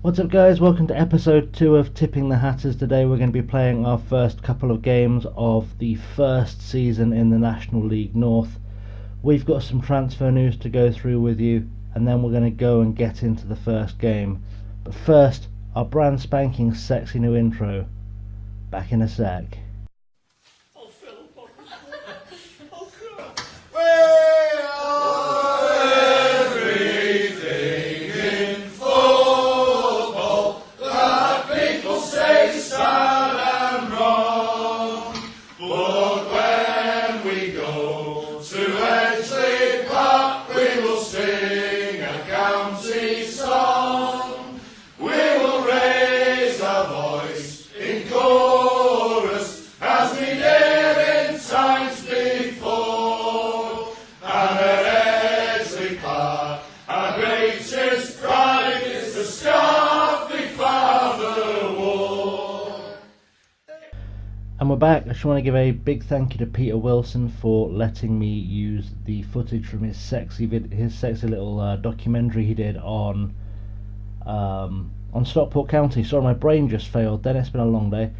What's up guys, welcome to episode 2 of Tipping the Hatters. Today we're going to be playing our first couple of games of the first season in the National League North. We've got some transfer news to go through with you, and then we're going to go and get into the first game. But first, our brand spanking sexy new intro. Back in a sec. And we're back. I just want to give a big thank you to Peter Wilson for letting me use the footage from his sexy little documentary he did on Stockport County. Sorry, my brain just failed then, it's been a long day.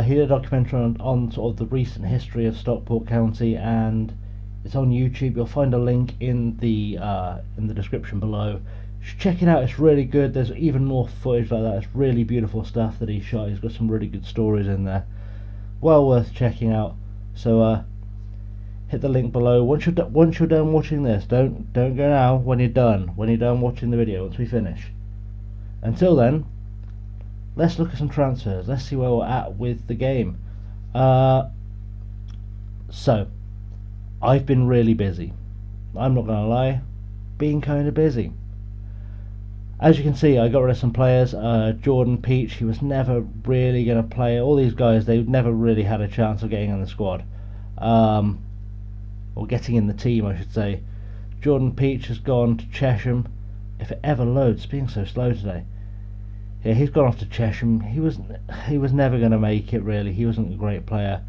He did a documentary on sort of the recent history of Stockport County, and it's on YouTube. You'll find a link in the description below. Just check it out, it's really good. There's even more footage like that. It's really beautiful stuff that he shot. He's got some really good stories in there. Well worth checking out. So hit the link below. Once you're done watching this, don't go now. When you're done watching the video, once we finish. Until then, let's look at some transfers. Let's see where we're at with the game. So I've been really busy. I'm not gonna lie, being kind of busy. As you can see, I got rid of some players. Jordan Peach, he was never really going to play. All these guys, they never really had a chance of getting in the squad. Or getting in the team, I should say. Jordan Peach has gone to Chesham. If it ever loads, it's being so slow today. Yeah, he's gone off to Chesham. He was never going to make it, really. He wasn't a great player.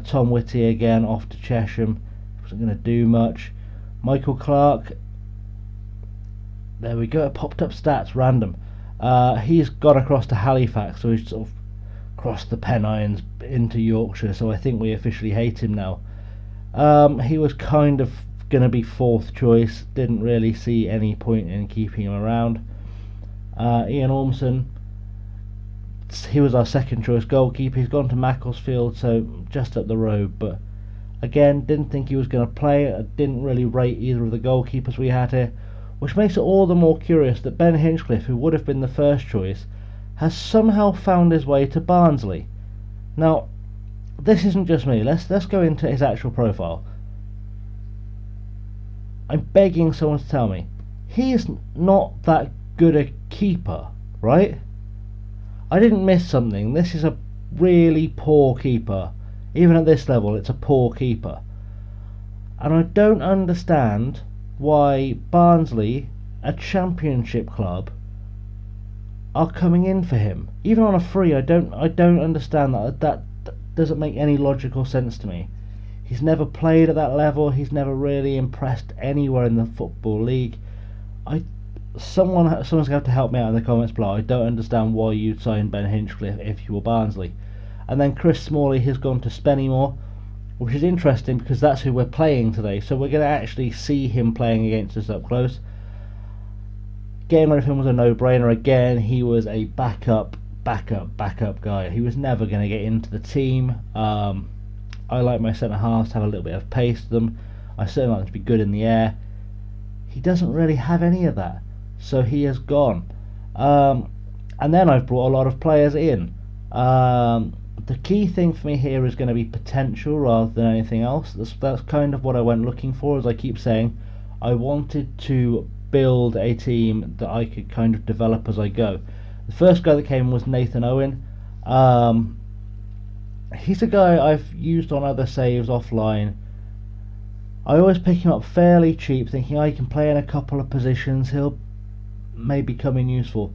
Tom Whitty again, off to Chesham. He wasn't going to do much. Michael Clark, there we go, it popped up stats, random. He's gone across to Halifax, so he's sort of crossed the Pennines into Yorkshire, so I think we officially hate him now. He was kind of going to be fourth choice, didn't really see any point in keeping him around. Ian Ormson, he was our second choice goalkeeper. He's gone to Macclesfield, so just up the road, but again, didn't think he was going to play. I didn't really rate either of the goalkeepers we had here, which makes it all the more curious that Ben Hinchcliffe, who would have been the first choice, has somehow found his way to Barnsley. Now, this isn't just me. Let's go into his actual profile. I'm begging someone to tell me he's not that good a keeper, right? I didn't miss something. This is a really poor keeper. Even at this level, it's a poor keeper. And I don't understand why Barnsley, a championship club, are coming in for him, even on a free. I don't understand that. That doesn't make any logical sense to me. He's never played at that level. He's never really impressed anywhere in the football league. Someone's going to have to help me out in the comments below. I don't understand why you'd sign Ben Hinchcliffe if you were Barnsley. And then Chris Smalley has gone to Spennymoor, which is interesting because that's who we're playing today, so we're going to actually see him playing against us up close. Getting rid of him was a no-brainer. Again, he was a backup guy. He was never going to get into the team. I like my centre-halves to have a little bit of pace to them. I certainly like them to be good in the air. He doesn't really have any of that, so he has gone. And then I've brought a lot of players in. The key thing for me here is going to be potential rather than anything else. That's kind of what I went looking for. As I keep saying, I wanted to build a team that I could kind of develop as I go. The first guy that came was Nathan Owen. He's a guy I've used on other saves offline. I always pick him up fairly cheap, thinking I can play in a couple of positions, he'll maybe come in useful,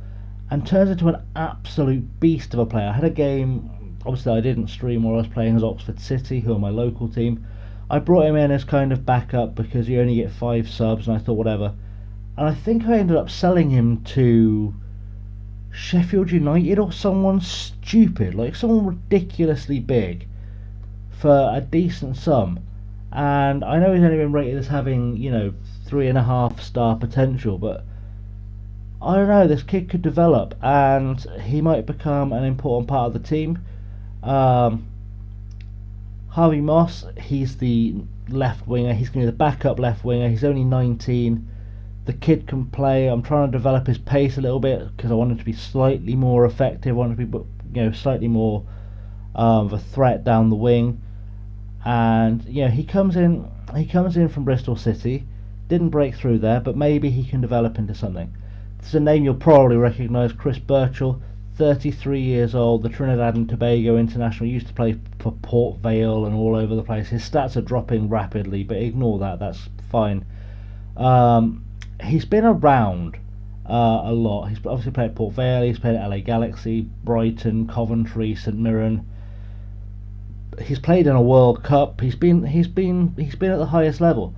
and turns into an absolute beast of a player. I had a game, obviously I didn't stream while I was playing as Oxford City, who are my local team. I brought him in as kind of backup because you only get 5 subs, and I thought whatever. And I think I ended up selling him to Sheffield United or someone stupid, like someone ridiculously big for a decent sum. And I know he's only been rated as having, 3.5 star potential, but I don't know, this kid could develop and he might become an important part of the team. Um, Harvey Moss, he's the left winger, he's going to be the backup left winger, he's only 19. The kid can play. I'm trying to develop his pace a little bit because I want him to be slightly more effective. I want him to be, slightly more of a threat down the wing. And he comes in. He comes in from Bristol City. Didn't break through there, but maybe he can develop into something. It's a name you'll probably recognise. Chris Birchall, 33 years old, the Trinidad and Tobago international. Used to play for Port Vale and all over the place. His stats are dropping rapidly, but ignore that. That's fine. He's been around a lot. He's obviously played at Port Vale. He's played at LA Galaxy, Brighton, Coventry, St Mirren. He's played in a World Cup. He's been at the highest level.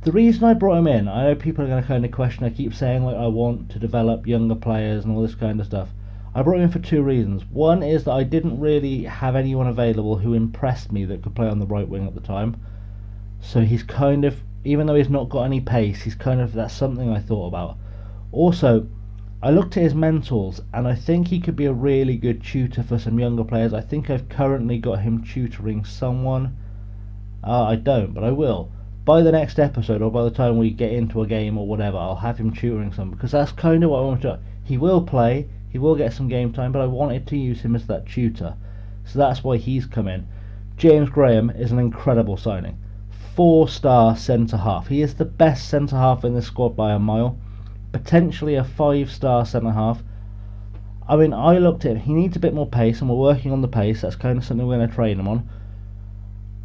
The reason I brought him in, I know people are going to kind of question. I keep saying like I want to develop younger players and all this kind of stuff. I brought him in for two reasons. One is that I didn't really have anyone available who impressed me that could play on the right wing at the time. So he's kind of, even though he's not got any pace, that's something I thought about. Also, I looked at his mentals and I think he could be a really good tutor for some younger players. I think I've currently got him tutoring someone. I don't, but I will. By the next episode, or by the time we get into a game or whatever, I'll have him tutoring some, because that's kind of what I want to do. He will play, he will get some game time, but I wanted to use him as that tutor. So that's why he's come in. James Graham is an incredible signing. 4-star centre half. He is the best centre half in this squad by a mile. Potentially a 5-star centre half. I mean, I looked at him. He needs a bit more pace, and we're working on the pace. That's kind of something we're going to train him on.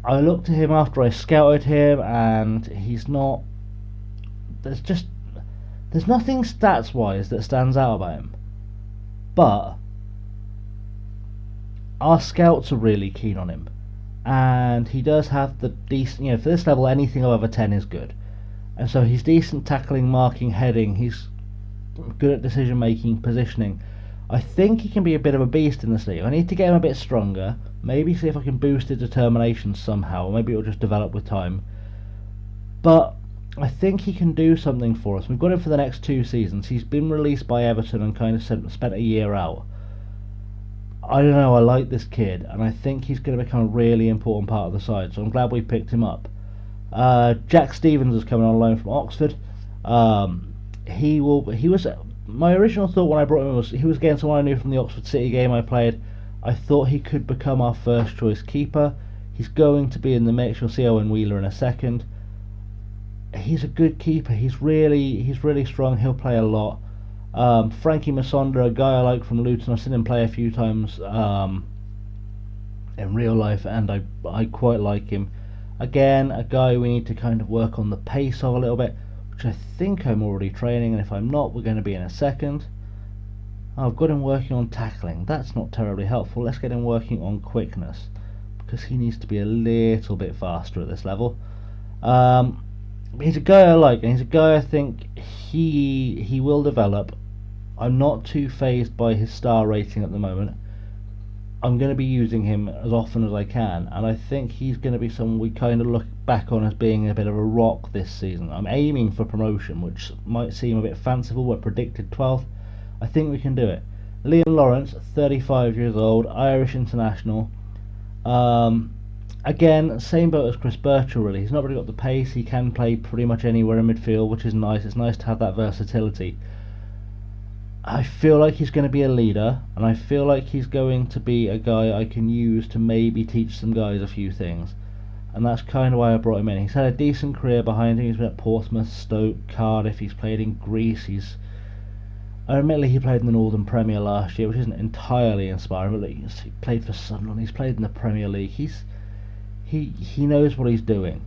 I looked at him after I scouted him, and he's not. There's nothing stats wise that stands out about him. But our scouts are really keen on him. And he does have the decent, for this level, anything above a 10 is good. And so he's decent tackling, marking, heading. He's good at decision making, positioning. I think he can be a bit of a beast in this league. I need to get him a bit stronger. Maybe see if I can boost his determination somehow. Maybe it'll just develop with time. But I think he can do something for us. We've got him for the next 2 seasons. He's been released by Everton and kind of spent a year out. I don't know, I like this kid, and I think he's going to become a really important part of the side, so I'm glad we picked him up. Jack Stevens is coming on loan from Oxford. He was my original thought when I brought him in was he was getting someone I knew from the Oxford City game I played. I thought he could become our first choice keeper. He's going to be in the mix. You'll see Owen Wheeler in a second. He's a good keeper. He's really strong. He'll play a lot. Frankie Masonda, a guy I like from Luton. I've seen him play a few times in real life, and I quite like him. Again, a guy we need to kind of work on the pace of a little bit, which I think I'm already training, and if I'm not, we're going to be in a second. I've got him working on tackling. That's not terribly helpful. Let's get him working on quickness, because he needs to be a little bit faster at this level. He's a guy I like, and he's a guy I think he will develop. I'm not too phased by his star rating at the moment. I'm going to be using him as often as I can, and I think he's going to be someone we kind of look back on as being a bit of a rock this season. I'm aiming for promotion, which might seem a bit fanciful. We're predicted 12th. I think we can do it. Liam Lawrence, 35 years old, Irish international. Again, same boat as Chris Birchall really. He's not really got the pace. He can play pretty much anywhere in midfield, which is nice. It's nice to have that versatility. I feel like he's going to be a leader, and I feel like he's going to be a guy I can use to maybe teach some guys a few things. And that's kind of why I brought him in. He's had a decent career behind him. He's been at Portsmouth, Stoke, Cardiff. He's played in Greece. Admittedly, he played in the Northern Premier last year, which isn't entirely inspiring, but he played for Sunderland. He's played in the Premier League. He knows what he's doing,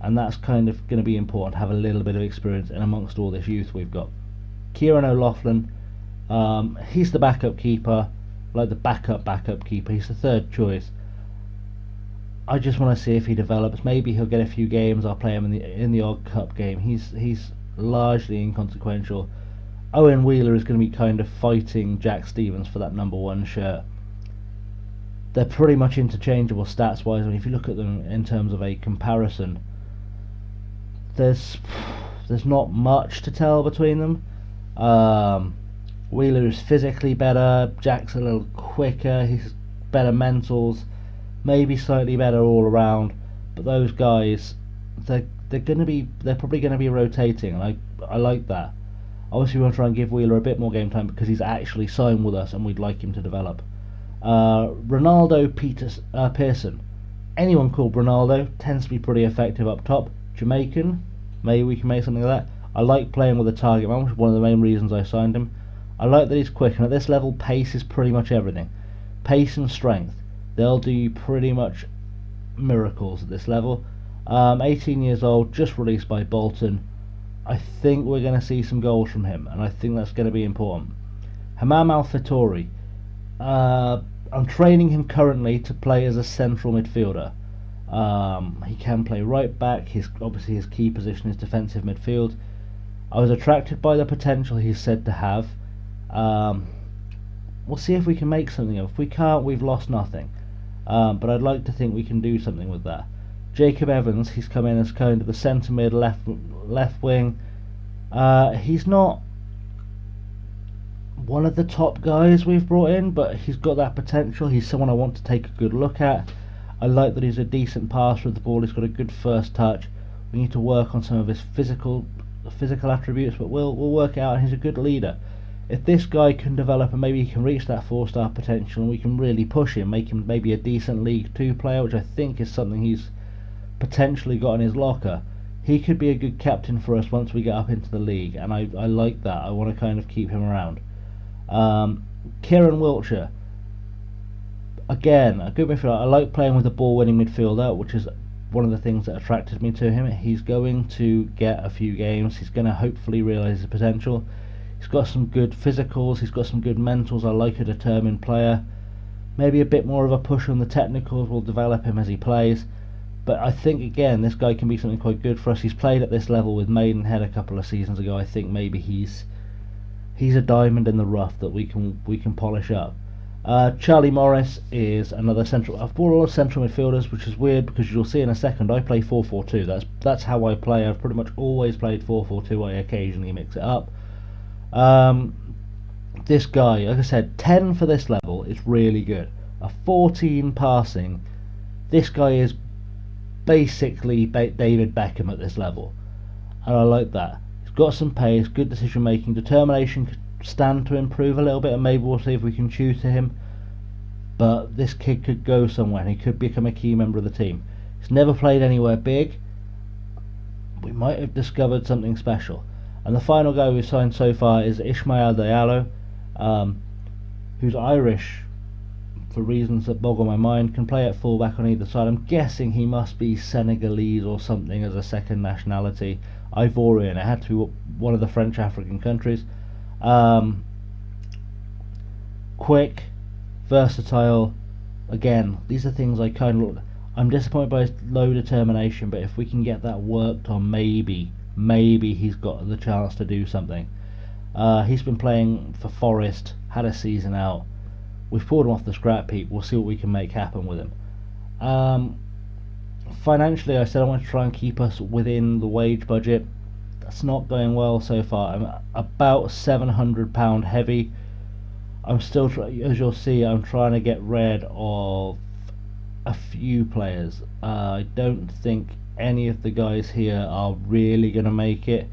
and that's kind of going to be important to have a little bit of experience in amongst all this youth we've got. Kieran O'Loughlin, he's the backup keeper, like the backup keeper. He's the third choice. I just want to see if he develops. Maybe he'll get a few games. I'll play him in the odd cup game. He's largely inconsequential. Owen Wheeler is going to be kind of fighting Jack Stevens for that number 1 shirt. They're pretty much interchangeable stats wise. I mean, if you look at them in terms of a comparison, there's not much to tell between them. Wheeler is physically better, Jack's a little quicker, he's better mentals, maybe slightly better all around, but those guys, they're probably going to be rotating, and I like that. Obviously we want to try and give Wheeler a bit more game time because he's actually signed with us and we'd like him to develop. Ronaldo Pearson, anyone called Ronaldo tends to be pretty effective up top. Jamaican, maybe we can make something of that. I like playing with a target man, which is one of the main reasons I signed him. I like that he's quick, and at this level pace is pretty much everything. Pace and strength, they'll do pretty much miracles at this level. 18 years old, just released by Bolton. I think we're going to see some goals from him, and I think that's going to be important. Hamam Al-Fattori, I'm training him currently to play as a central midfielder. He can play right back. Obviously his key position is defensive midfield. I was attracted by the potential he's said to have. We'll see if we can make something of it. If we can't, we've lost nothing. But I'd like to think we can do something with that. Jacob Evans, he's come in as kind of the centre mid, left wing. He's not one of the top guys we've brought in, but he's got that potential. He's someone I want to take a good look at. I like that he's a decent passer of the ball. He's got a good first touch. We need to work on some of his physical attributes, but we'll work it out. He's a good leader. If this guy can develop and maybe he can reach that 4-star potential, and we can really push him, make him maybe a decent League 2 player, which I think is something he's potentially got in his locker, he could be a good captain for us once we get up into the league, and I like that. I want to kind of keep him around. Kieran Wiltshire, again, a good midfielder. I like playing with a ball-winning midfielder, which is one of the things that attracted me to him. He's going to get a few games. He's going to hopefully realise his potential. He's got some good physicals. He's got some good mentals. I like a determined player. Maybe a bit more of a push on the technicals. We'll develop him as he plays. But I think, again, this guy can be something quite good for us. He's played at this level with Maidenhead a couple of seasons ago. I think maybe he's a diamond in the rough that we can polish up. Charlie Morris is another central. I've brought a lot of central midfielders, which is weird because you'll see in a second I play 4-4-2. That's how I play. I've pretty much always played 4-4-2. I occasionally mix it up. This guy, like I said, 10 for this level is really good. A 14 passing. This guy is basically David Beckham at this level, and I like that. He's got some pace, good decision making, determination could stand to improve a little bit, and maybe we'll see if we can tutor him. But this kid could go somewhere, and he could become a key member of the team. He's never played anywhere big. We might have discovered something special. And the final guy we've signed so far is Ismail Diallo, who's Irish for reasons that boggle my mind, can play at fullback on either side. I'm guessing he must be Senegalese or something as a second nationality. Ivorian, it had to be one of the French African countries. Quick, versatile. Again, these are things I kind of... I'm disappointed by his low determination, but if we can get that worked on, maybe he's got the chance to do something. He's been playing for Forest, had a season out. We've pulled him off the scrap heap. We'll see what we can make happen with him. Financially, I said I want to try and keep us within the wage budget. That's not going well so far. I'm about £700 heavy. I'm still, as you'll see, I'm trying to get rid of a few players. I don't think any of the guys here are really going to make it.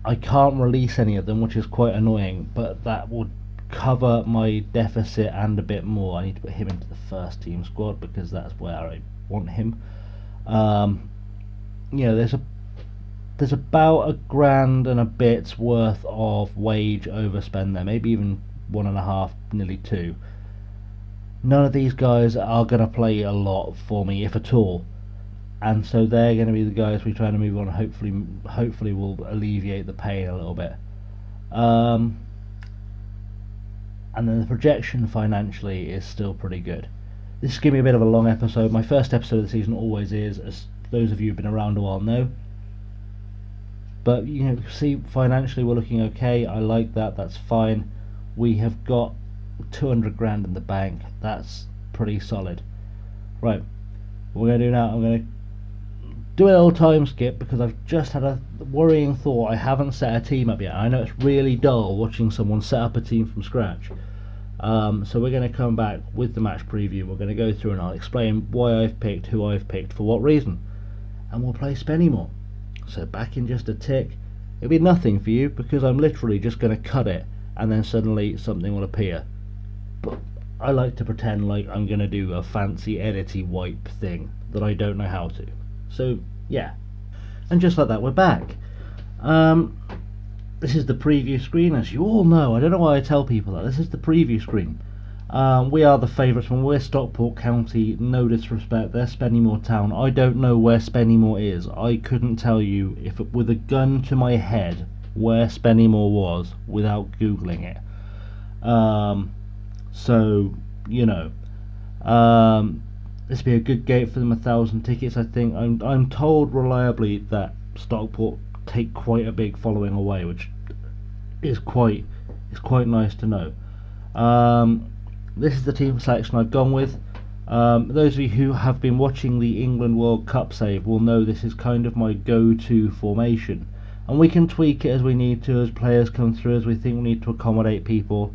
I can't release any of them, which is quite annoying, but that would cover my deficit and a bit more. I need to put him into the first team squad because that's where I want him. There's about £1,000 and a bit's worth of wage overspend there, maybe even 1.5, nearly 2. None of these guys are going to play a lot for me, if at all, and so they're going to be the guys we try to move on. Hopefully will alleviate the pain a little bit. And then the projection financially is still pretty good. This is going to be a bit of a long episode. My first episode of the season always is, as those of you who've been around a while know. But you know, see, financially we're looking okay. I like that. That's fine. We have got 200 grand in the bank. That's pretty solid. Right, what we're going to do now, I'm going to do a little time skip because I've just had a worrying thought. I haven't set a team up yet. I know it's really dull watching someone set up a team from scratch. So we're going to come back with the match preview. We're going to go through and I'll explain why I've picked, who I've picked, for what reason. And we'll play Spennymoor. So back in just a tick. It'll be nothing for you because I'm literally just going to cut it and then suddenly something will appear. But I like to pretend like I'm going to do a fancy edity wipe thing that I don't know how to. So yeah, and just like that we're back. This is the preview screen, as you all know. I don't know why I tell people that. This is the preview screen. We are the favourites when we're Stockport County, no disrespect, they're Spennymoor Town. I don't know where Spennymoor is. I couldn't tell you, if it, with a gun to my head, where Spennymoor was without googling it. So, you know, this would be a good gate for them, 1,000 tickets I think. I'm told reliably that Stockport take quite a big following away, which is quite nice to know. This is the team selection I've gone with. Those of you who have been watching the England World Cup save will know this is kind of my go-to formation, and we can tweak it as we need to, as players come through, as we think we need to accommodate people,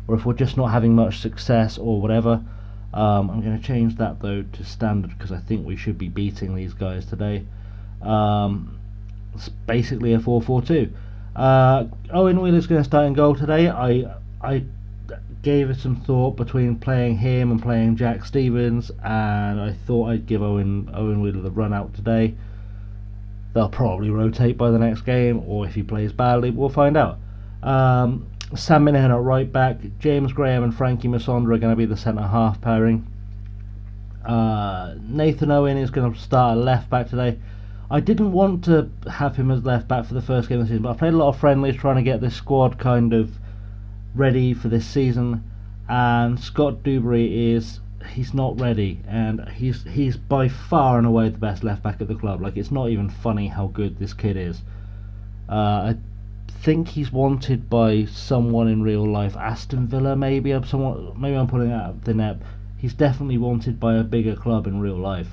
or if we're just not having much success or whatever. I'm going to change that though to standard because I think we should be beating these guys today. It's basically a 4-4-2. Owen Wheeler's going to start in goal today. I gave it some thought between playing him and playing Jack Stevens, and I thought I'd give Owen Wheeler the run out today. They'll probably rotate by the next game, or if he plays badly, we'll find out. Sam Minahan at right back, James Graham and Frankie Masondra are going to be the centre half pairing. Nathan Owen is going to start at left back today. I didn't want to have him as left back for the first game of the season, but I played a lot of friendlies trying to get this squad kind of ready for this season, and Scott Dewberry he's not ready, and he's by far and away the best left back at the club. Like, it's not even funny how good this kid is. I think he's wanted by someone in real life, Aston Villa maybe. I'm pulling out of the net. He's definitely wanted by a bigger club in real life.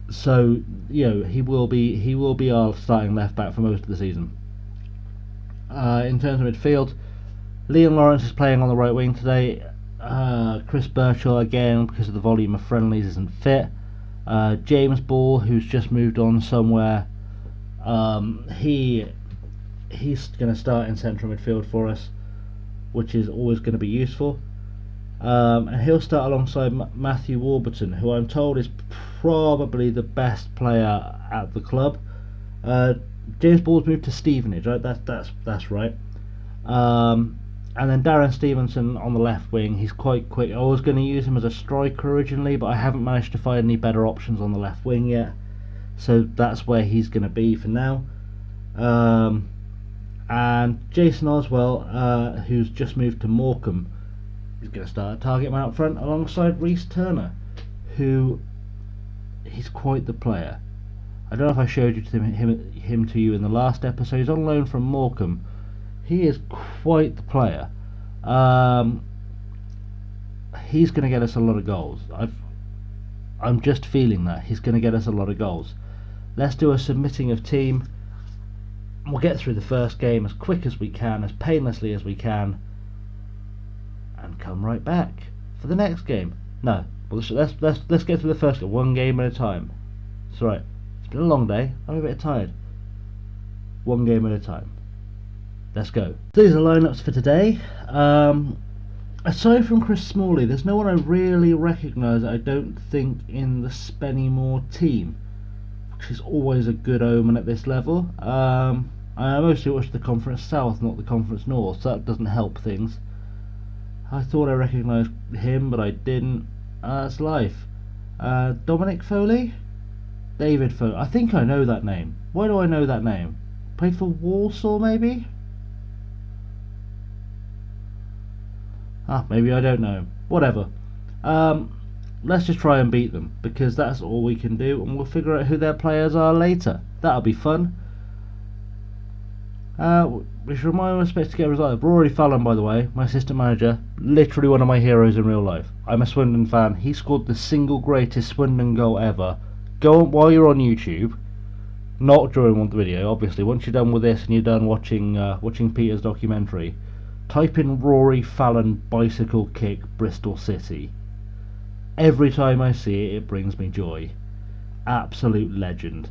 So you know, he will be our starting left back for most of the season. In terms of midfield, Liam Lawrence is playing on the right wing today. Chris Birchall, again because of the volume of friendlies, isn't fit. James Ball, who's just moved on somewhere, he's going to start in central midfield for us, which is always going to be useful. And he'll start alongside Matthew Warburton, who I'm told is probably the best player at the club. James Ball's moved to Stevenage, right? That's right. And then Darren Stevenson on the left wing. He's quite quick. I was going to use him as a striker originally, but I haven't managed to find any better options on the left wing yet. So that's where he's going to be for now. And Jason Oswell, who's just moved to Morecambe, is going to start a target man up front alongside Reece Turner, who he's quite the player. I don't know if I showed him to you in the last episode. He's on loan from Morecambe. He is quite the player. He's going to get us a lot of goals. I'm just feeling that he's going to get us a lot of goals. Let's do a submitting of team. We'll get through the first game as quick as we can, as painlessly as we can, and come right back for the next game. No, well, let's get through the first game, one game at a time. It's alright. It's been a long day. I'm a bit tired. One game at a time. Let's go. These are lineups for today. Aside from Chris Smalley, there's no one I really recognise, I don't think, in the Spennymoor team, which is always a good omen at this level. I mostly watch the Conference South, not the Conference North, so that doesn't help things. I thought I recognised him, but I didn't. That's life. Dominic Foley? David Foley. I think I know that name. Why do I know that name? Played for Walsall, maybe? Maybe I don't know. Whatever. let's just try and beat them, because that's all we can do, and we'll figure out who their players are later. That'll be fun. Which remind us to get a result. Rory Fallon, by the way, my assistant manager, literally one of my heroes in real life. I'm a Swindon fan. He scored the single greatest Swindon goal ever. Go on while you're on YouTube, not during one video, obviously. Once you're done with this and you're done watching Peter's documentary, type in Rory Fallon bicycle kick Bristol City. Every time I see it, it brings me joy. Absolute legend.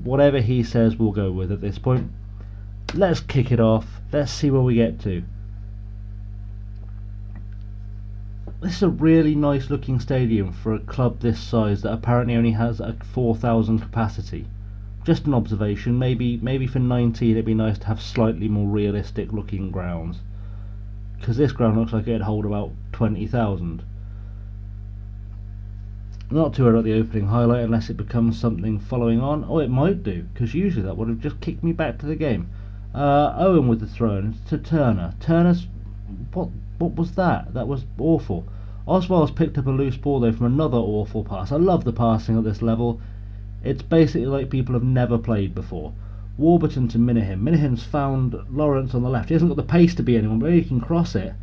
Whatever he says, we'll go with at this point. Let's kick it off. Let's see where we get to. This is a really nice looking stadium for a club this size that apparently only has a 4,000 capacity. Just an observation. Maybe for 19 it'd be nice to have slightly more realistic looking grounds, because this ground looks like it'd hold about 20,000. Not too worried about the opening highlight unless it becomes something following on. Oh, it might do, because usually that would have just kicked me back to the game. Owen with the throw to Turner. Turner's... What was that? That was awful. Oswald's picked up a loose ball though from another awful pass. I love the passing at this level. It's basically like people have never played before. Warburton to Minahan. Minahan's found Lawrence on the left. He hasn't got the pace to be anyone, but he can cross it.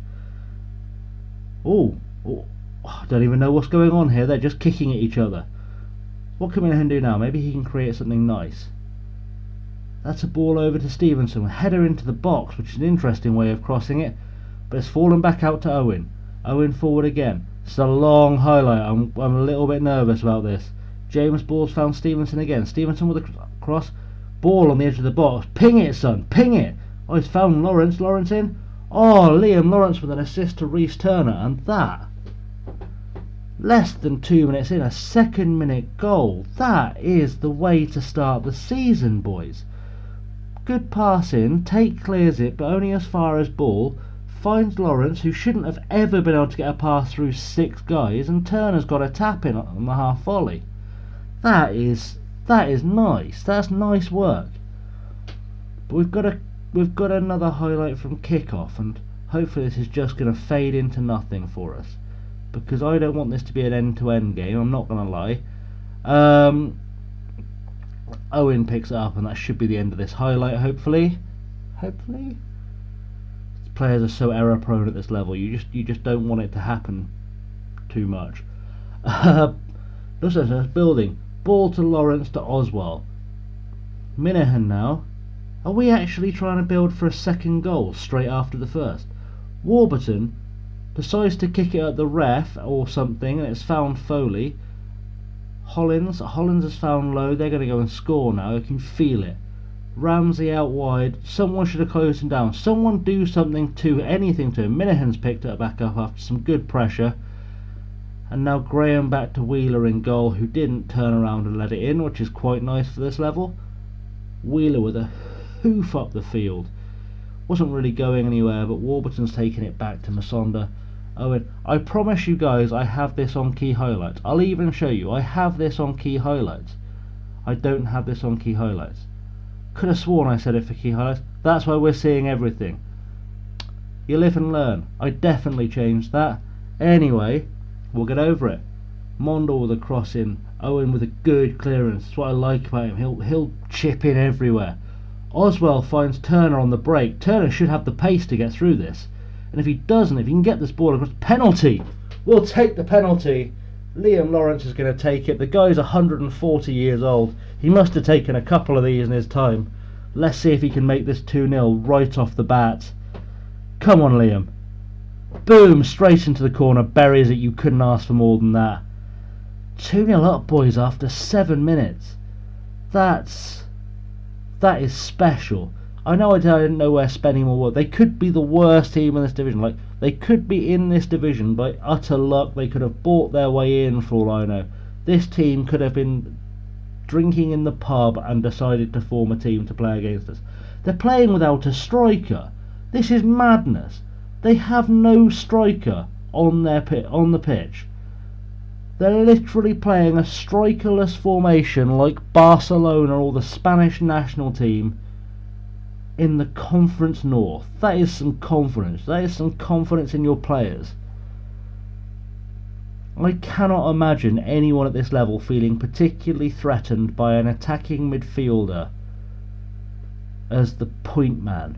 Oh, I don't even know what's going on here. They're just kicking at each other. What can Minahan do now? Maybe he can create something nice. That's a ball over to Stevenson. Header into the box, which is an interesting way of crossing it. But it's fallen back out to Owen. Owen forward again. It's a long highlight. I'm a little bit nervous about this. James Ball's found Stevenson again. Stevenson with a cross. Ball on the edge of the box. Ping it, son. Ping it. Oh, he's found Lawrence. Lawrence in. Oh, Liam Lawrence with an assist to Reece Turner. And that, less than 2 minutes in, a second-minute goal. That is the way to start the season, boys. Good pass in. Tate clears it, but only as far as Ball. Finds Lawrence, who shouldn't have ever been able to get a pass through 6 guys, and Turner's got a tap in on the half volley. That is nice. That's nice work. But we've got another highlight from kickoff, and hopefully this is just going to fade into nothing for us, because I don't want this to be an end-to-end game. I'm not going to lie. Owen picks it up, and that should be the end of this highlight. Hopefully. Players are so error prone at this level. You just don't want it to happen too much. Looks like it's building. Ball to Lawrence to Oswald. Minahan now. Are we actually trying to build for a second goal straight after the first? Warburton decides to kick it at the ref or something, and it's found Foley. Hollins has found Lowe. They're going to go and score now. You can feel it. Ramsey out wide. Someone should have closed him down. Someone do something to anything to him. Minahan's picked it back up after some good pressure. And now Graham back to Wheeler in goal, who didn't turn around and let it in, which is quite nice for this level. Wheeler with a hoof up the field. Wasn't really going anywhere, but Warburton's taking it back to Masonda. Owen, I promise you guys I have this on key highlights. I'll even show you. I have this on key highlights. I don't have this on key highlights. Could have sworn I said it for key highlights. That's why we're seeing everything. You live and learn. I definitely changed that. Anyway, we'll get over it. Mondor with a cross in. Owen with a good clearance. That's what I like about him. He'll chip in everywhere. Oswald finds Turner on the break. Turner should have the pace to get through this. And if he doesn't, if he can get this ball across, penalty! We'll take the penalty. Liam Lawrence is going to take it. The guy's 140 years old. He must have taken a couple of these in his time. Let's see if he can make this 2-0 right off the bat. Come on, Liam. Boom! Straight into the corner. Buries it. You couldn't ask for more than that. 2-0 up, boys, after 7 minutes. That is special. I know I didn't know where Spennymoor were. They could be the worst team in this division. Like, they could be in this division by utter luck. They could have bought their way in, for all I know. This team could have been drinking in the pub and decided to form a team to play against us. They're playing without a striker. This is madness. They have no striker on the pitch. They're literally playing a strikerless formation like Barcelona or the Spanish national team in the Conference North. That is some confidence. That is some confidence in your players. I cannot imagine anyone at this level feeling particularly threatened by an attacking midfielder as the point man.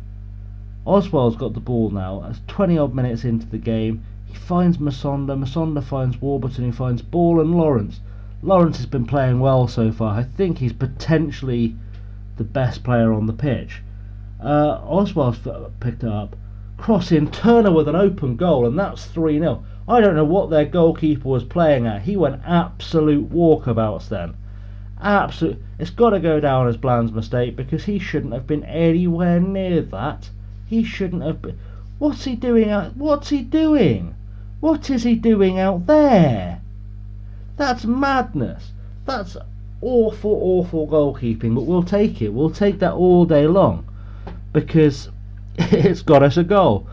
Oswald's got the ball now. As 20 odd minutes into the game, he finds Masonda. Masonda finds Warburton, who finds Ball and Lawrence. Lawrence has been playing well so far. I think he's potentially the best player on the pitch. Oswald's picked it up. Cross in, Turner with an open goal, and that's 3-0. I don't know what their goalkeeper was playing at. He went absolute walkabouts then. Absolute. It's got to go down as Bland's mistake, because he shouldn't have been anywhere near that. He shouldn't have been. What's he doing out? What's he doing? What is he doing out there? That's madness. That's awful, awful goalkeeping. But we'll take it. We'll take that all day long, because it's got us a goal.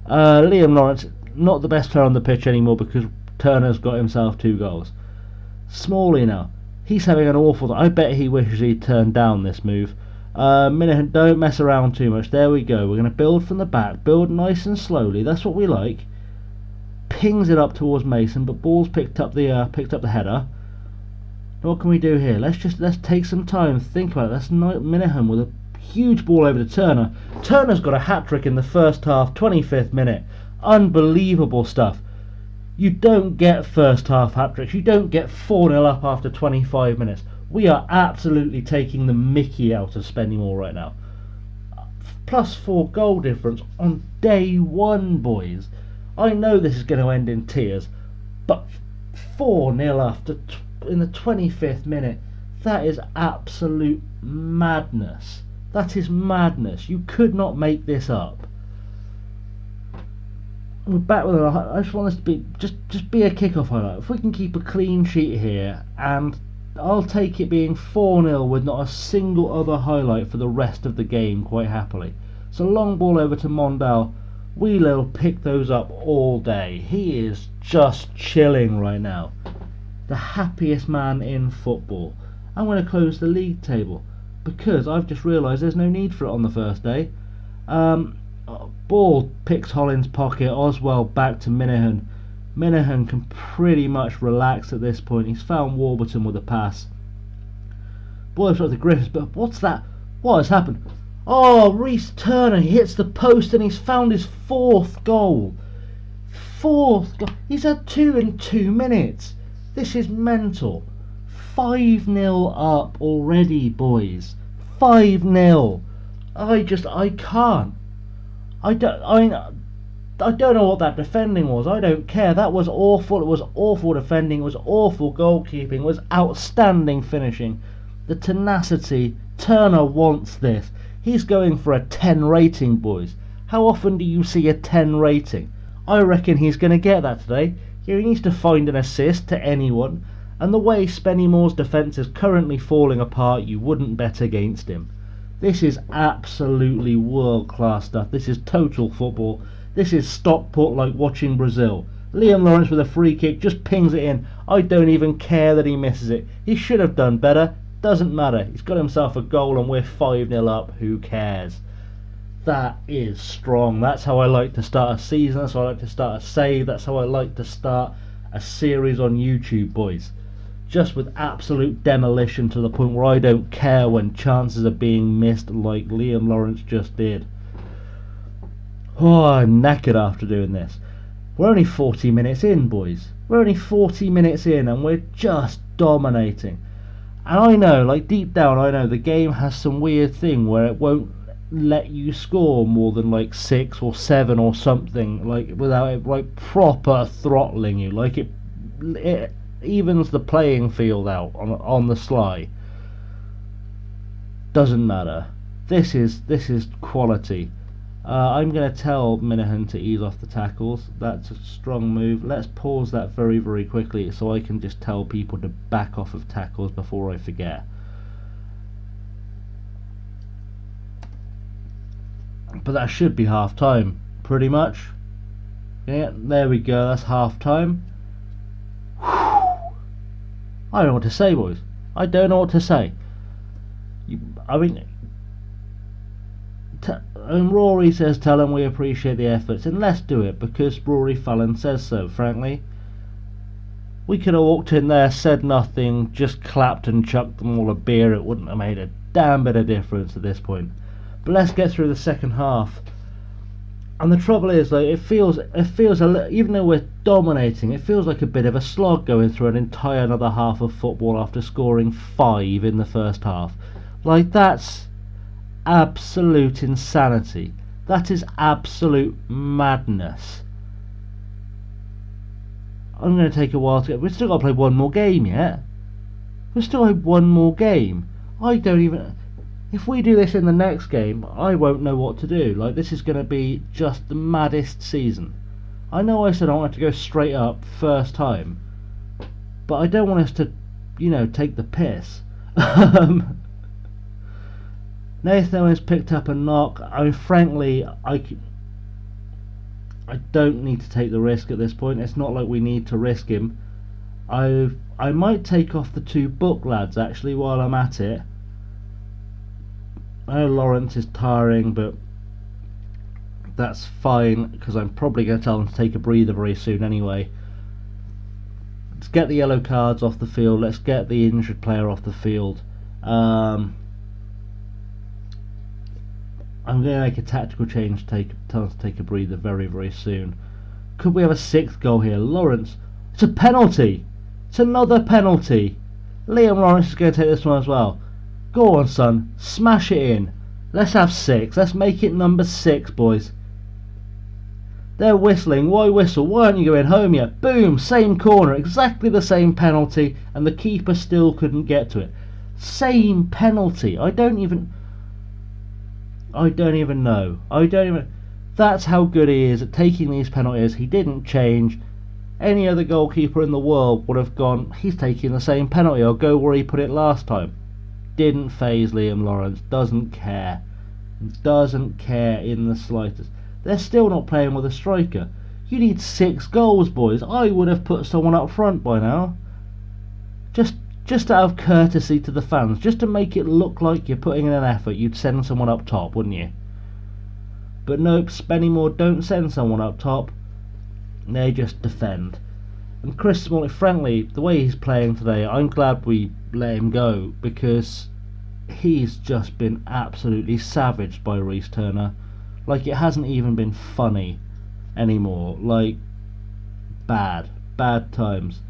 Liam Lawrence, not the best player on the pitch anymore, because Turner's got himself 2 goals. Smalley now. He's having an awful. I bet he wishes he'd turned down this move. Minahan, don't mess around too much. There we go. We're going to build from the back. Build nice and slowly. That's what we like. Pings it up towards Mason, but Ball's picked up the header. What can we do here? Let's take some time. Think about it. That's Minahan with a huge ball over to Turner. Turner's got a hat-trick in the first half, 25th minute. Unbelievable stuff. You don't get first half hat-tricks. You don't get 4-0 up after 25 minutes. We are absolutely taking the mickey out of Spennymoor right now. +4 goal difference on day 1, boys. I know this is going to end in tears, but 4-0 after in the 25th minute, that is absolute madness. That is madness. You could not make this up. We're back with I just want this to be just be a kick-off highlight. If we can keep a clean sheet here, and I'll take it being 4-0 with not a single other highlight for the rest of the game quite happily. So long ball over to Mondale. Wheeler will pick those up all day. He is just chilling right now. The happiest man in football. I'm going to close the league table, because I've just realised there's no need for it on the first day. Ball picks Hollins' pocket. Oswald back to Minahan. Minahan can pretty much relax at this point. He's found Warburton with a pass. Ball up to Griffiths, but what's that? What has happened? Oh, Reece Turner hits the post and he's found his 4th goal. 4th goal. He's had 2 in 2 minutes. This is mental. 5-0 up already, boys. 5-0. I can't. I don't know what that defending was. I don't care. That was awful. It was awful defending. It was awful goalkeeping. It was outstanding finishing. The tenacity. Turner wants this. He's going for a 10 rating, boys. How often do you see a 10 rating? I reckon he's going to get that today. He needs to find an assist to anyone. And the way Spennymoor's defence is currently falling apart, you wouldn't bet against him. This is absolutely world-class stuff. This is total football. This is Stockport like watching Brazil. Liam Lawrence with a free kick just pings it in. I don't even care that he misses it. He should have done better. Doesn't matter. He's got himself a goal and we're 5-0 up. Who cares? That is strong. That's how I like to start a season. That's how I like to start a save. That's how I like to start a series on YouTube, boys. Just with absolute demolition to the point where I don't care when chances are being missed like Liam Lawrence just did. Oh, I'm knackered after doing this. We're only 40 minutes in, boys. We're only 40 minutes in and we're just dominating. And I know, like deep down, I know the game has some weird thing where it won't let you score more than like 6 or 7 or something, like without it like proper throttling you. Like it evens the playing field out on the sly. Doesn't matter. This is quality. I'm going to tell Minahan to ease off the tackles. That's a strong move. Let's pause that very, very quickly so I can just tell people to back off of tackles before I forget. But that should be half time, pretty much. Yeah, there we go. That's half time. I don't know what to say, boys. I don't know what to say. And Rory says, tell him we appreciate the efforts, and let's do it because Rory Fallon says so, frankly. We could have walked in there, said nothing, just clapped and chucked them all a beer. It wouldn't have made a damn bit of difference at this point. But let's get through the second half. And the trouble is, like, it feels even though we're dominating, it feels like a bit of a slog going through an entire another half of football after scoring 5 in the first half. Like, that's absolute insanity. That is absolute madness. I'm going to take a while to get... We've still got to play one more game yet. We've still got one more game. I don't even... If we do this in the next game, I won't know what to do. Like, this is going to be just the maddest season. I know I said I wanted to go straight up first time, but I don't want us to, you know, take the piss. Nathan Owens picked up a knock. I mean, frankly, I don't need to take the risk at this point. It's not like we need to risk him. I might take off the 2 book lads actually while I'm at it. I know Lawrence is tiring, but that's fine because I'm probably going to tell him to take a breather very soon anyway. Let's get the yellow cards off the field. Let's get the injured player off the field. I'm going to make a tactical change to tell him to take a breather very, very soon. Could we have a 6th goal here? Lawrence, it's a penalty. It's another penalty. Liam Lawrence is going to take this one as well. Go on, son, smash it in. Let's have 6. Let's make it number 6, boys. They're whistling. Why whistle? Why aren't you going home yet? Boom, same corner, exactly the same penalty, and the keeper still couldn't get to it. Same penalty. I don't even know. That's how good he is at taking these penalties. He didn't change. Any other goalkeeper in the world would have gone, he's taking the same penalty, I'll go where he put it last time. Didn't faze Liam Lawrence. Doesn't care in the slightest. They're still not playing with a striker. You need 6 goals, boys. I would have put someone up front by now. Just out of courtesy to the fans, just to make it look like you're putting in an effort, you'd send someone up top, wouldn't you? But nope, Spennymoor don't send someone up top. They just defend. And Chris Smalley, frankly, the way he's playing today, I'm glad we let him go, because he's just been absolutely savaged by Reece Turner. Like, it hasn't even been funny anymore. Like, bad times.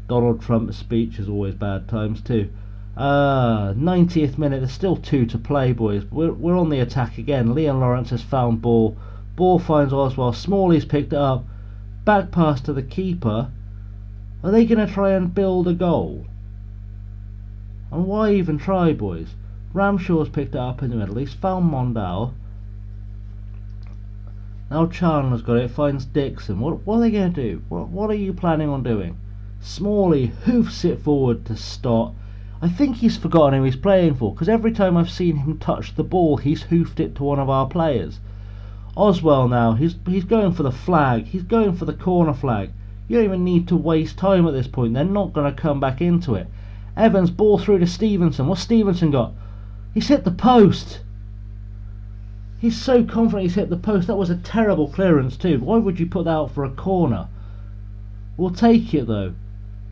Donald Trump's speech is always bad times too. 90th minute, there's still 2 to play, boys. We're on the attack again. Leon Lawrence has found ball. Ball finds Oswald. Smalley's picked it up. Back pass to the keeper. Are they going to try and build a goal? And why even try, boys? Ramshaw's picked it up in the middle. He's found Mondale. Now Chandler's got it. Finds Dixon. What are they going to do? What are you planning on doing? Smalley hoofs it forward to Stott. I think he's forgotten who he's playing for, because every time I've seen him touch the ball, he's hoofed it to one of our players. Oswell now, he's going for the flag. He's going for the corner flag. You don't even need to waste time at this point. They're not going to come back into it. Evans, ball through to Stevenson. What's Stevenson got? He's hit the post. He's so confident he's hit the post. That was a terrible clearance too. Why would you put that out for a corner? We'll take it though.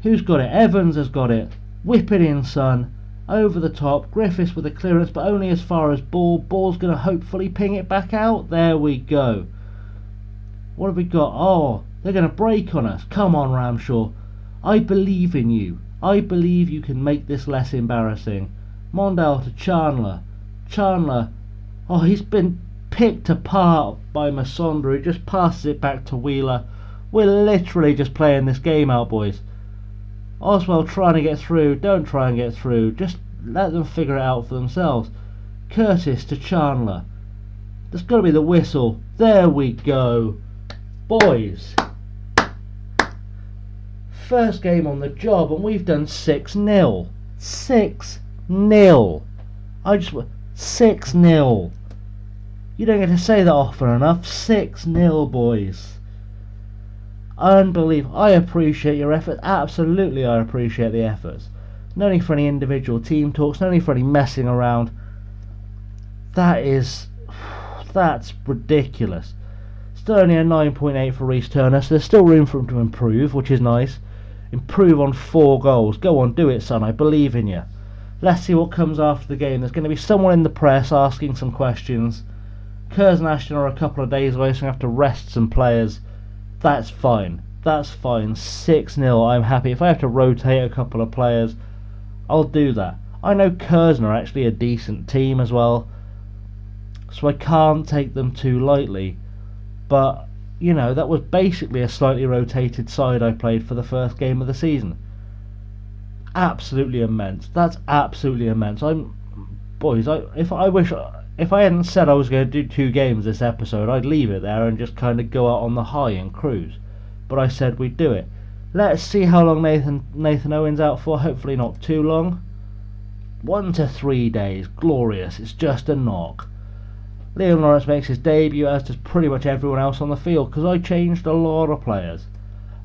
Who's got it? Evans has got it. Whip it in, son. Over the top. Griffiths with a clearance, but only as far as ball. Ball's going to hopefully ping it back out. There we go. What have we got? Oh, they're going to break on us. Come on, Ramshaw. I believe in you. I believe you can make this less embarrassing. Mondale to Chandler. Chandler. Oh, he's been picked apart by Masondra. He just passes it back to Wheeler. We're literally just playing this game out, boys. Oswald trying to get through. Don't try and get through. Just let them figure it out for themselves. Curtis to Chandler. There's got to be the whistle. There we go. Boys. First game on the job, and we've done 6-0. 6-0. 6-0. You don't get to say that often enough. 6-0, boys. Unbelievable. I appreciate your effort. Absolutely, I appreciate the efforts. No need for any individual team talks. No need for any messing around. That's ridiculous. Still only a 9.8 for Reece Turner, so there's still room for him to improve, which is nice. Improve on 4 goals. Go on, do it, son. I believe in you. Let's see what comes after the game. There's going to be someone in the press asking some questions. Curzon and Ashton are a couple of days away, so we have to rest some players. That's fine. That's fine. 6-0. I'm happy. If I have to rotate a couple of players, I'll do that. I know Curzon are actually a decent team as well, so I can't take them too lightly. But, you know, that was basically a slightly rotated side I played for the first game of the season. Absolutely immense. That's absolutely immense. If I hadn't said I was going to do 2 games this episode, I'd leave it there and just kind of go out on the high and cruise. But I said we'd do it. Let's see how long Nathan Owen's out for. Hopefully not too long. 1 to 3 days. Glorious. It's just a knock. Liam Lawrence makes his debut, as does pretty much everyone else on the field, because I changed a lot of players.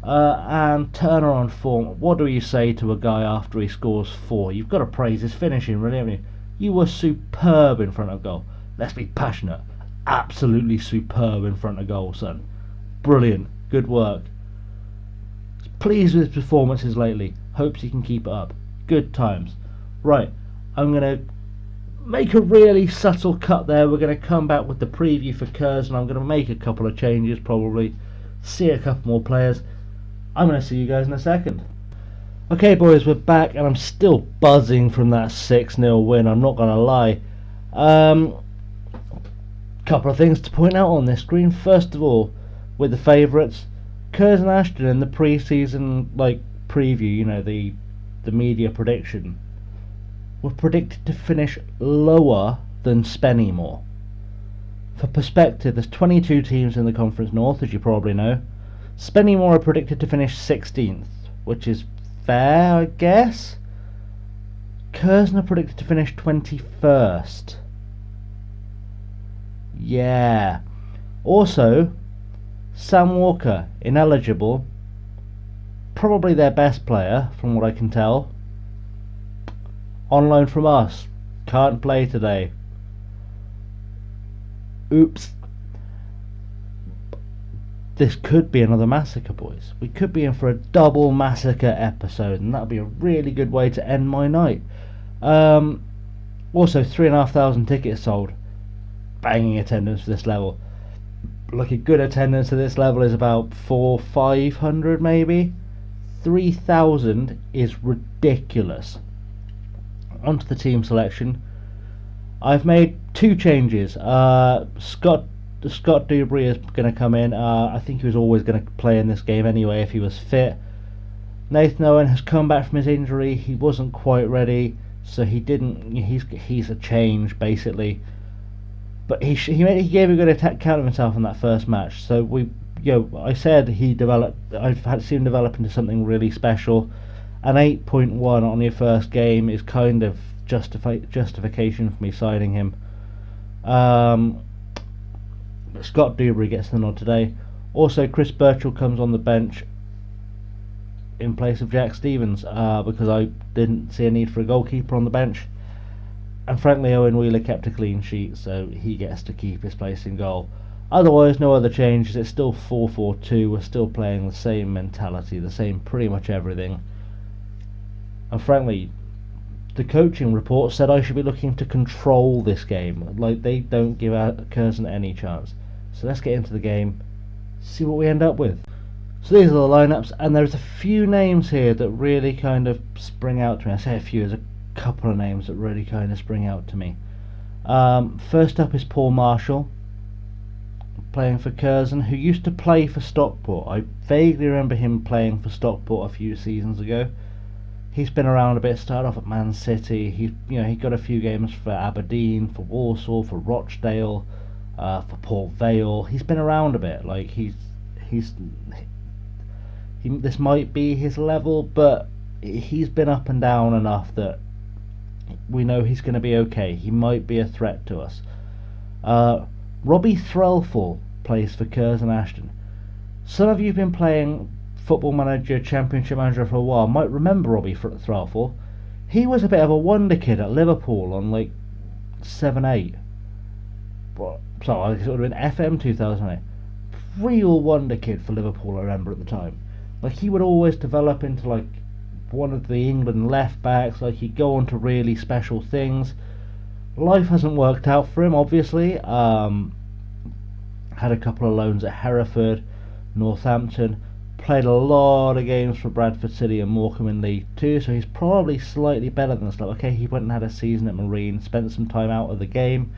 And Turner on form. What do you say to a guy after he scores 4? You've got to praise his finishing, really, haven't you? You were superb in front of goal. Let's be passionate. Absolutely superb in front of goal, son. Brilliant. Good work. Pleased with his performances lately. Hopes he can keep it up. Good times. Right, I'm going to make a really subtle cut there. We're going to come back with the preview for Curzon. I'm going to make a couple of changes probably. See a couple more players. I'm going to see you guys in a second. Okay boys, we're back and I'm still buzzing from that 6-0 win, I'm not going to lie. Couple of things to point out on this screen. First of all, with the favourites, Curzon and Ashton in the pre-season preview, you know, the media prediction, were predicted to finish lower than Spennymoor. For perspective, there's 22 teams in the Conference North, as you probably know. Spennymoor are predicted to finish 16th, which is fair, I guess. Curzon are predicted to finish 21st. Yeah. Also, Sam Walker, ineligible. Probably their best player, from what I can tell. On loan from us. Can't play today. Oops. This could be another massacre, boys. We could be in for a double massacre episode, and that would be a really good way to end my night. Also, 3,500 tickets sold. Banging attendance for this level. Like a good attendance at this level is about 400-500 maybe. 3,000 is ridiculous. Onto the team selection. I've made 2 changes. Scott Dubry is going to come in. I think he was always going to play in this game anyway if he was fit. Nathan Owen has come back from his injury. He wasn't quite ready, so he didn't. He's a change basically. But he gave a good account of himself in that first match. So I said he developed. I've had seen him develop into something really special. An 8.1 on your first game is kind of justification for me signing him. Scott Dubry gets the nod today. Also, Chris Birchall comes on the bench in place of Jack Stevens because I didn't see a need for a goalkeeper on the bench. And frankly, Owen Wheeler kept a clean sheet, so he gets to keep his place in goal. Otherwise, no other changes. It's still 4-4-2. We're still playing the same mentality, the same pretty much everything. And frankly, the coaching report said I should be looking to control this game. Like, they don't give Curzon any chance. So let's get into the game, see what we end up with. So these are the lineups, and there's a few names here that really kind of spring out to me. I say a few, there's a couple of names that really kind of spring out to me. First up is Paul Marshall, playing for Curzon, who used to play for Stockport. I vaguely remember him playing for Stockport a few seasons ago. He's been around a bit. Started off at Man City. He got a few games for Aberdeen, for Walsall, for Rochdale, for Port Vale. He's been around a bit. Like this might be his level, but he's been up and down enough that we know he's going to be okay. He might be a threat to us. Robbie Threlfall plays for Curzon Ashton. Some of you have been playing Football Manager, Championship Manager for a while might remember Robbie Threlfall. He was a bit of a wonder kid at Liverpool on 7-8. So it would have been FM 2008. Real wonder kid for Liverpool, I remember at the time. Like, he would always develop into like one of the England left backs. Like, he'd go on to really special things. Life hasn't worked out for him, obviously. Had a couple of loans at Hereford, Northampton, played a lot of games for Bradford City and Morecambe in League 2, so he's probably slightly better than stuff. Okay, he went and had a season at Marine, spent some time out of the game,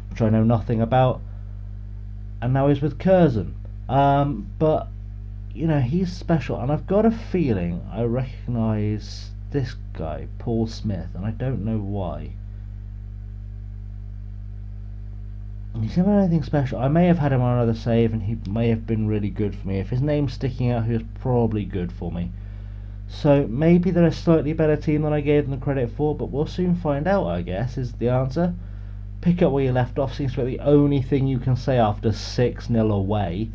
which I know nothing about, and now he's with Curzon. But, you know, he's special, and I've got a feeling I recognise this guy, Paul Smith, and I don't know why. He's never anything special. I may have had him on another save and he may have been really good for me. If his name's sticking out, he was probably good for me. So maybe they're a slightly better team than I gave them the credit for, but we'll soon find out, I guess, is the answer. Pick up where you left off seems to be the only thing you can say after 6-0 away.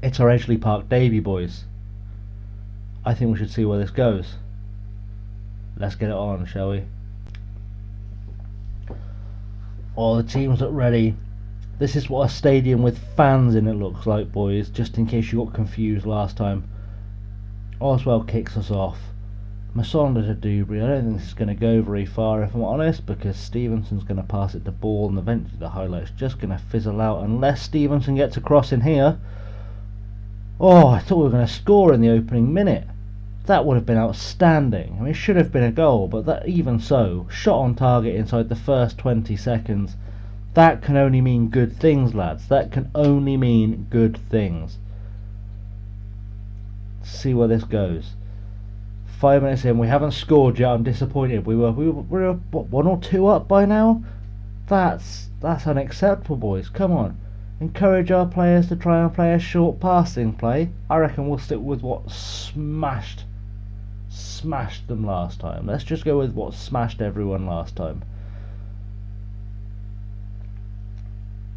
It's our Edgeley Park debut, boys. I think we should see where this goes. Let's get it on, shall we? All the teams look ready. This is what a stadium with fans in it looks like, boys, just in case you got confused last time. Oswell kicks us off. Masonda to Dewberry. I don't think this is going to go very far, if I'm honest, because Stevenson's going to pass it to Ball, and eventually the highlight's just going to fizzle out unless Stevenson gets across in here. Oh, I thought we were going to score in the opening minute. That would have been outstanding. I mean, it should have been a goal, but that, even so, shot on target inside the first 20 seconds. That can only mean good things, lads. That can only mean good things. Let's see where this goes. 5 minutes in, we haven't scored yet. I'm disappointed. We were what, 1 or 2 up by now. That's unacceptable, boys. Come on, encourage our players to try and play a short passing play. I reckon we'll stick with what smashed them last time. Let's just go with what smashed everyone last time.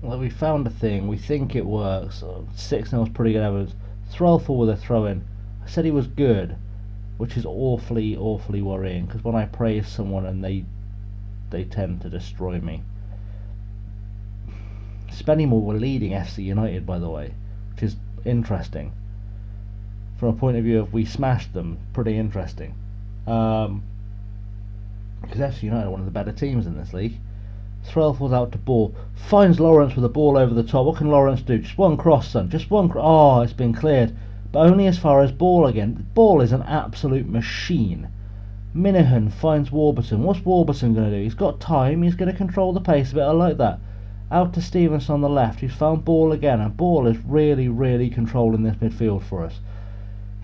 Well, we found a thing. We think it works. 6-0 is pretty good evidence. Threlfall with a throw-in. I said he was good, which is awfully worrying, because when I praise someone and they tend to destroy me. Spennymoor were leading FC United, by the way, which is interesting. From a point of view of we smashed them, pretty interesting. Because FC United are one of the better teams in this league. Threlfall's out to Ball. Finds Lawrence with the ball over the top. What can Lawrence do? Just one cross, son. Just one cross. Oh, it's been cleared. But only as far as Ball again. Ball is an absolute machine. Minahan finds Warburton. What's Warburton going to do? He's got time. He's going to control the pace a bit. I like that. Out to Stevenson on the left. He's found Ball again. And Ball is really controlling this midfield for us.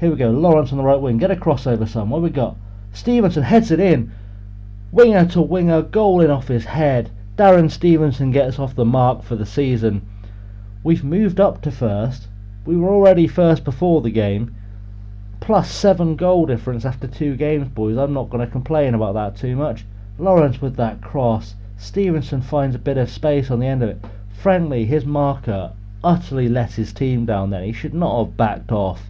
Here we go. Lawrence on the right wing. Get a crossover, son. What have we got? Stevenson heads it in. Winger to winger. Goal in off his head. Darren Stevenson gets off the mark for the season. We've moved up to first. We were already first before the game. Plus 7 goal difference after 2 games, boys. I'm not going to complain about that too much. Lawrence with that cross. Stevenson finds a bit of space on the end of it. Friendly, his marker, utterly let his team down there. He should not have backed off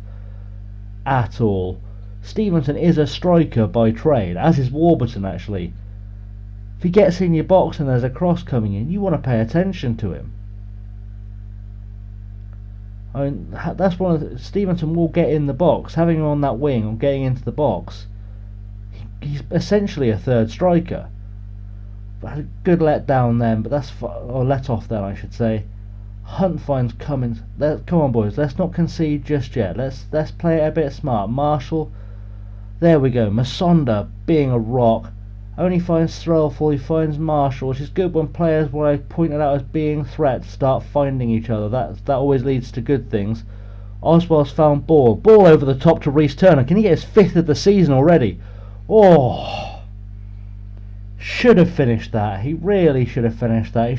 at all. Stevenson is a striker by trade, as is Warburton actually. If he gets in your box and there's a cross coming in, you want to pay attention to him. I mean, that's one of the, Stevenson will get in the box. Having him on that wing or getting into the box, he's essentially a third striker. But a good let down then, but that's or let off then, I should say. Hunt finds Cummins. Come on, boys, let's not concede just yet. Let's play it a bit smart. Marshall, there we go. Masonda, being a rock, only finds Threlfall. He finds Marshall, which is good when players, what I pointed out as being threats, start finding each other. That always leads to good things. Oswald's found Ball over the top to Reece Turner. Can he get his 5th of the season already? Oh, should have finished that. He really should have finished that.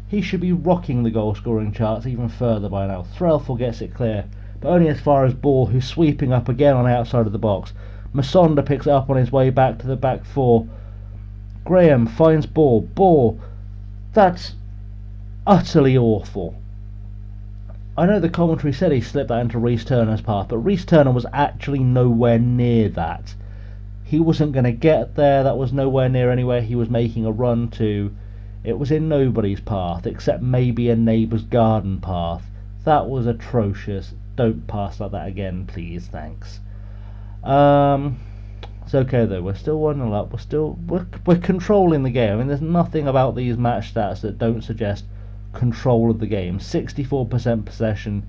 He should be rocking the goal scoring charts even further by now. Threlfall gets it clear, but only as far as Ball, who's sweeping up again on the outside of the box. Masonda picks it up on his way back to the back 4. Graham finds Ball. That's utterly awful. I know the commentary said he slipped that into Reece Turner's path, but Reece Turner was actually nowhere near that. He wasn't going to get there. That was nowhere near anywhere he was making a run to. It was in nobody's path, except maybe a neighbour's garden path. That was atrocious. Don't pass like that again, please. Thanks. It's okay though. We're still 1-0 up. We're controlling the game. I mean, there's nothing about these match stats that don't suggest control of the game. 64% possession.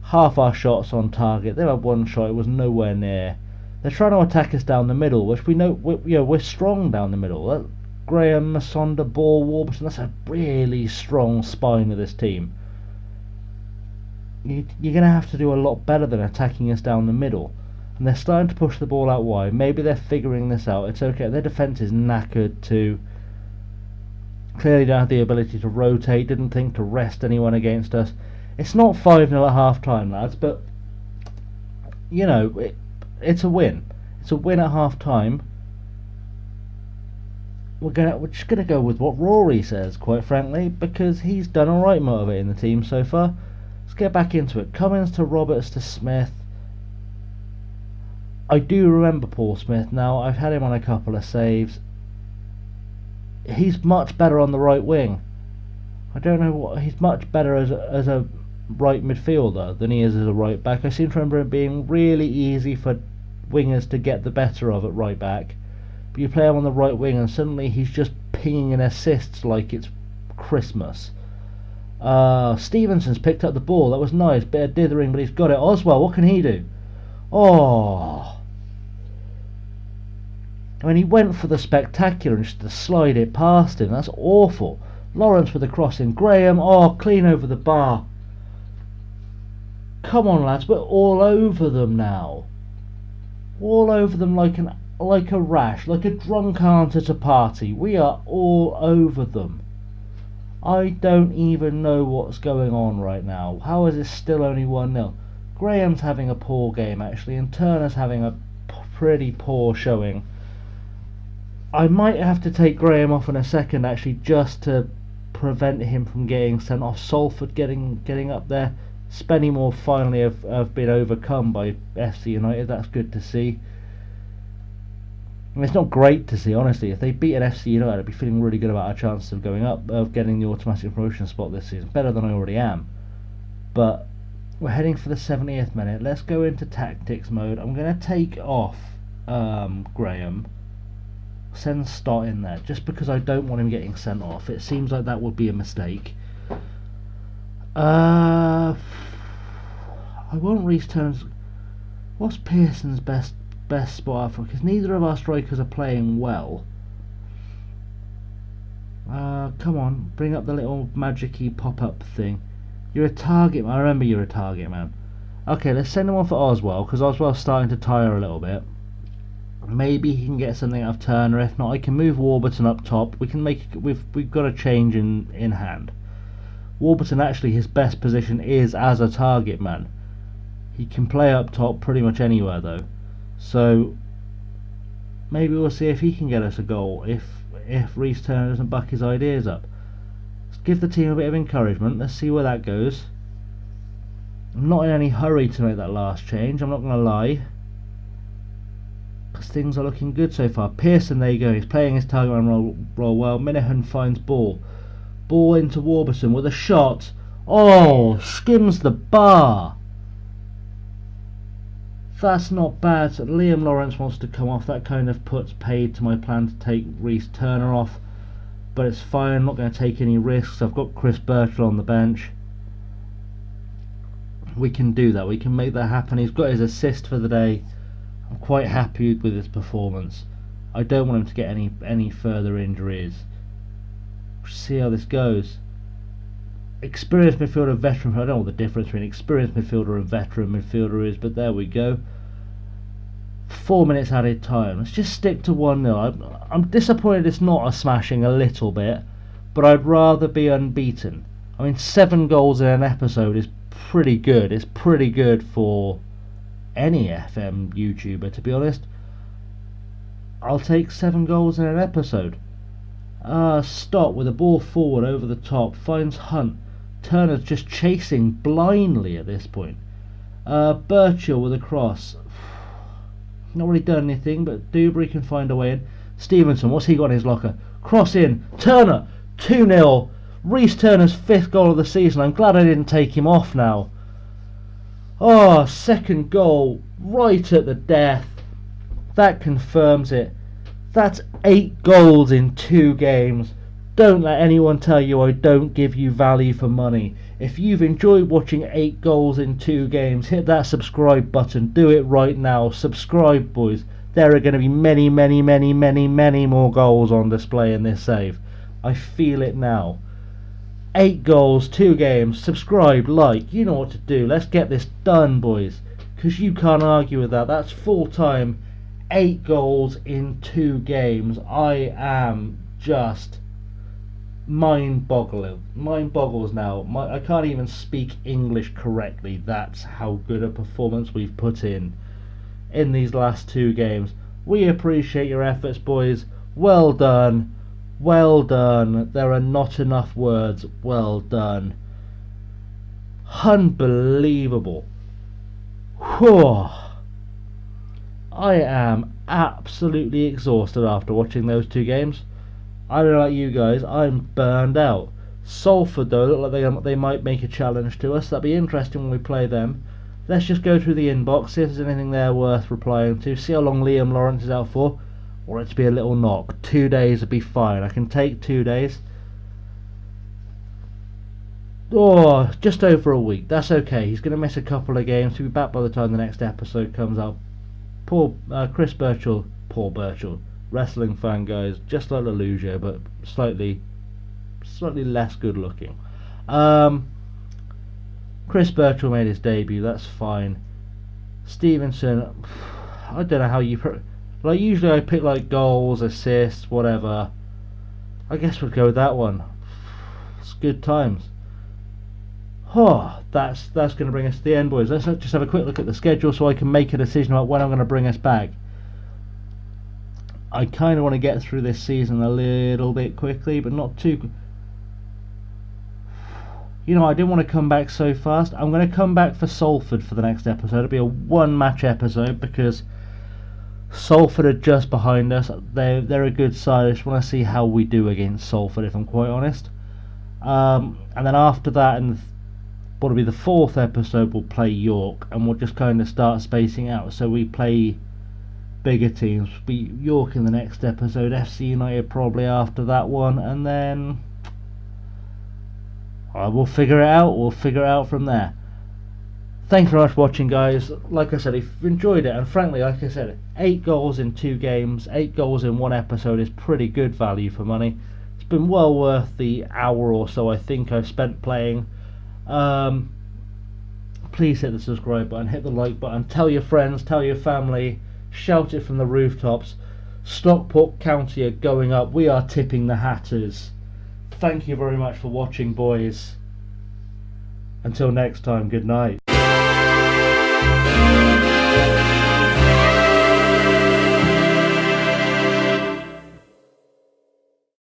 Half our shots on target. They had one shot. It was nowhere near. They're trying to attack us down the middle, which we know we're strong down the middle. Graham, Masonda, Ball, Warburton. That's a really strong spine of this team. You're going to have to do a lot better than attacking us down the middle. And they're starting to push the ball out wide. Maybe they're figuring this out. It's okay. Their defence is knackered too. Clearly don't have the ability to rotate. Didn't think to rest anyone against us. It's not 5-0 at half time, lads, but it's a win. It's a win at half time. We're just gonna go with what Rory says, quite frankly, because he's done alright motivating the team so far. Let's get back into it. Cummins to Roberts to Smith. I do remember Paul Smith now. I've had him on a couple of saves. He's much better on the right wing. I don't know what he's much better as a right midfielder than he is as a right back. I seem to remember it being really easy for wingers to get the better of at right back. But you play him on the right wing and suddenly he's just pinging in assists like it's Christmas. Stevenson's picked up the ball. That was nice. Bit of dithering, but he's got it. Oswell, what can he do? Oh. I mean, he went for the spectacular and just to slide it past him. That's awful. Lawrence with the crossing. Graham, clean over the bar. Come on, lads, we're all over them now. All over them like a rash, like a drunk aunt at a party. We are all over them. I don't even know what's going on right now. How is it still only 1-0? Graham's having a poor game, actually, and Turner's having a pretty poor showing. I might have to take Graham off in a second, actually, just to prevent him from getting sent off. Salford getting up there. Spennymoor finally have been overcome by FC United. That's good to see. I mean, it's not great to see, honestly. If they beat an FC United, I'd be feeling really good about our chances of going up, of getting the automatic promotion spot this season. Better than I already am. But we're heading for the 70th minute. Let's go into tactics mode. I'm going to take off Graham. Send Stott in there, just because I don't want him getting sent off. It seems like that would be a mistake. I won't return. What's Pearson's best spot for? Because neither of our strikers are playing well. Come on, bring up the little magic-y pop-up thing. You're a target man. I remember you're a target man. Okay, let's send him on for Oswell, because Oswell's starting to tire a little bit. Maybe he can get something out of Turner. If not, I can move Warburton up top. We can make. We've got a change in hand. Warburton, actually, his best position is as a target man. He can play up top pretty much anywhere though. So maybe we'll see if he can get us a goal. If Reece Turner doesn't buck his ideas up. Let's give the team a bit of encouragement. Let's see where that goes. I'm not in any hurry to make that last change. I'm not going to lie. Because things are looking good so far. Pearson, there you go. He's playing his target man role well. Minahan finds ball. Ball into Warburton with a shot. Oh, skims the bar. That's not bad. So Liam Lawrence wants to come off. That kind of puts paid to my plan to take Reece Turner off. But it's fine. I'm not going to take any risks. I've got Chris Birchall on the bench. We can do that. We can make that happen. He's got his assist for the day. I'm quite happy with his performance. I don't want him to get any further injuries. See how this goes. Experienced midfielder, veteran. I don't know what the difference between experienced midfielder and veteran midfielder is, but there we go. 4 minutes added time. Let's just stick to 1-0. I'm disappointed it's not a smashing a little bit, but I'd rather be unbeaten. I mean, 7 goals in an episode is pretty good. It's pretty good for any FM YouTuber, to be honest. I'll take 7 goals in an episode. Stott with a ball forward over the top, finds Hunt. Turner's just chasing blindly at this point. Birchall with a cross. Not really done anything, but Dewberry can find a way in. Stevenson, what's he got in his locker? Cross in. Turner, 2-0. Reece Turner's 5th goal of the season. I'm glad I didn't take him off now. Oh, second goal right at the death. That confirms it. That's 8 goals in 2 games. Don't let anyone tell you I don't give you value for money. If you've enjoyed watching 8 goals in 2 games, hit that subscribe button. Do it right now. Subscribe, boys. There are going to be many, many, many, many, many more goals on display in this save. I feel it now. 8 goals, 2 games. Subscribe, like. You know what to do. Let's get this done, boys. Because you can't argue with that. That's full time. 8 goals in 2 games. I am just mind boggles now. I can't even speak English correctly. That's how good a performance we've put in these last 2 games. We appreciate your efforts, boys. Well done. Well done. There are not enough words. Well done. Unbelievable. Whew. I am absolutely exhausted after watching those 2 games. I don't know about you guys, I'm burned out. Salford though look like they might make a challenge to us. That'd be interesting when we play them. Let's just go through the inbox, see if there's anything there worth replying to. See how long Liam Lawrence is out for. Or it to be a little knock. 2 days would be fine. I can take 2 days. Oh, just over a week. That's okay. He's going to miss a couple of games. He'll be back by the time the next episode comes out. Poor Chris Birchall. Poor Birchall. Wrestling fan, guys, just like Lelujo, but slightly less good looking. Chris Birchall made his debut. That's fine. Stevenson, I don't know how you like. Usually I pick like goals, assists, whatever. I guess we'll go with that one. It's good times. Oh, that's going to bring us to the end, boys. Let's just have a quick look at the schedule so I can make a decision about when I'm going to bring us back. I kind of want to get through this season a little bit quickly, but not too. You know, I didn't want to come back so fast. I'm going to come back for Salford for the next episode. It'll be a 1-match episode because Salford are just behind us. They're a good side. I just want to see how we do against Salford, if I'm quite honest. And then after that, and what'll be the 4th episode, we'll play York, and we'll just kind of start spacing out. So we play bigger teams. Be York in the next episode, FC United probably after that one, and then we'll figure it out. We'll figure it out from there. Thanks very much for watching, guys. Like I said, if you've enjoyed it, and frankly, like I said, 8 goals in 2 games, 8 goals in 1 episode is pretty good value for money. It's been well worth the hour or so I think I've spent playing. Please hit the subscribe button, hit the like button, tell your friends, tell your family. Shout it from the rooftops. Stockport County are going up. We are tipping the Hatters. Thank you very much for watching, boys. Until next time, good night.